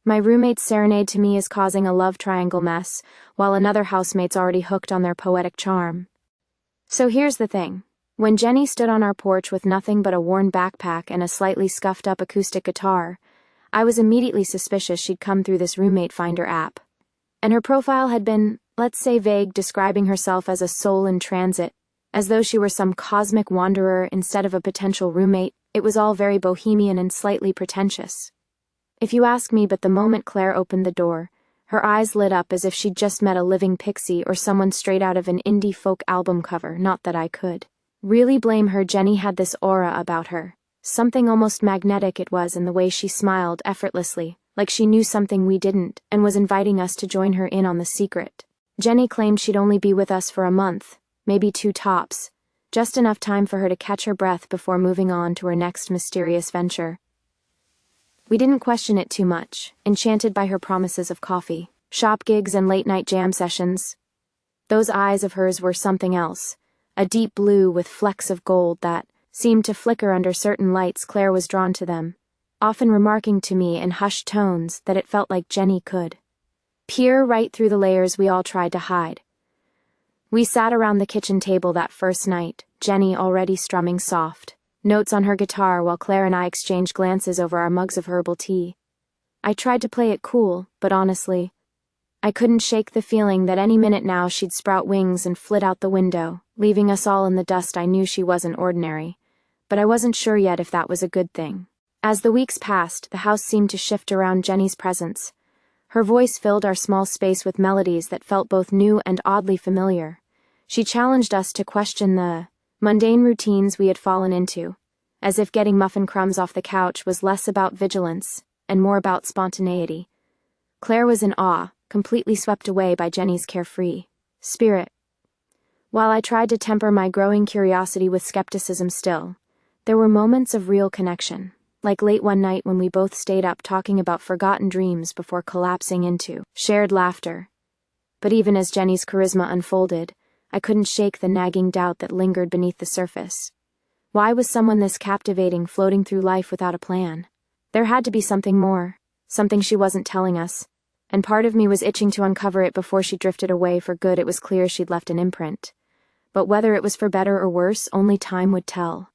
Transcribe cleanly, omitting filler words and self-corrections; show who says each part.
Speaker 1: My roommate's serenade to me is causing a love triangle mess, while another housemate's already hooked on their poetic charm. So here's the thing. When Jenny stood on our porch with nothing but a worn backpack and a slightly scuffed-up acoustic guitar, I was immediately suspicious she'd come through this roommate finder app. And her profile had been, let's say, vague, describing herself as a soul in transit, as though she were some cosmic wanderer instead of a potential roommate. It was all very bohemian and slightly pretentious. If you ask me, but the moment Claire opened the door, her eyes lit up as if she'd just met a living pixie or someone straight out of an indie folk album cover. Not that I could really blame her. Jenny had this aura about her. Something almost magnetic it was in the way she smiled effortlessly, like she knew something we didn't, and was inviting us to join her in on the secret. Jenny claimed she'd only be with us for a month, maybe 2 tops, just enough time for her to catch her breath before moving on to her next mysterious venture. We didn't question it too much, enchanted by her promises of coffee, shop gigs, and late-night jam sessions. Those eyes of hers were something else, a deep blue with flecks of gold that seemed to flicker under certain lights. Claire was drawn to them, often remarking to me in hushed tones that it felt like Jenny could peer right through the layers we all tried to hide. We sat around the kitchen table that first night, Jenny already strumming soft notes on her guitar while Claire and I exchanged glances over our mugs of herbal tea. I tried to play it cool, but honestly, I couldn't shake the feeling that any minute now she'd sprout wings and flit out the window, leaving us all in the dust. I knew she wasn't ordinary, but I wasn't sure yet if that was a good thing. As the weeks passed, the house seemed to shift around Jenny's presence. Her voice filled our small space with melodies that felt both new and oddly familiar. She challenged us to question the mundane routines we had fallen into, as if getting muffin crumbs off the couch was less about vigilance and more about spontaneity. Claire was in awe, completely swept away by Jenny's carefree spirit. While I tried to temper my growing curiosity with skepticism still, there were moments of real connection, like late one night when we both stayed up talking about forgotten dreams before collapsing into shared laughter. But even as Jenny's charisma unfolded, I couldn't shake the nagging doubt that lingered beneath the surface. Why was someone this captivating floating through life without a plan? There had to be something more, something she wasn't telling us, and part of me was itching to uncover it before she drifted away for good. It was clear she'd left an imprint, but whether it was for better or worse, only time would tell.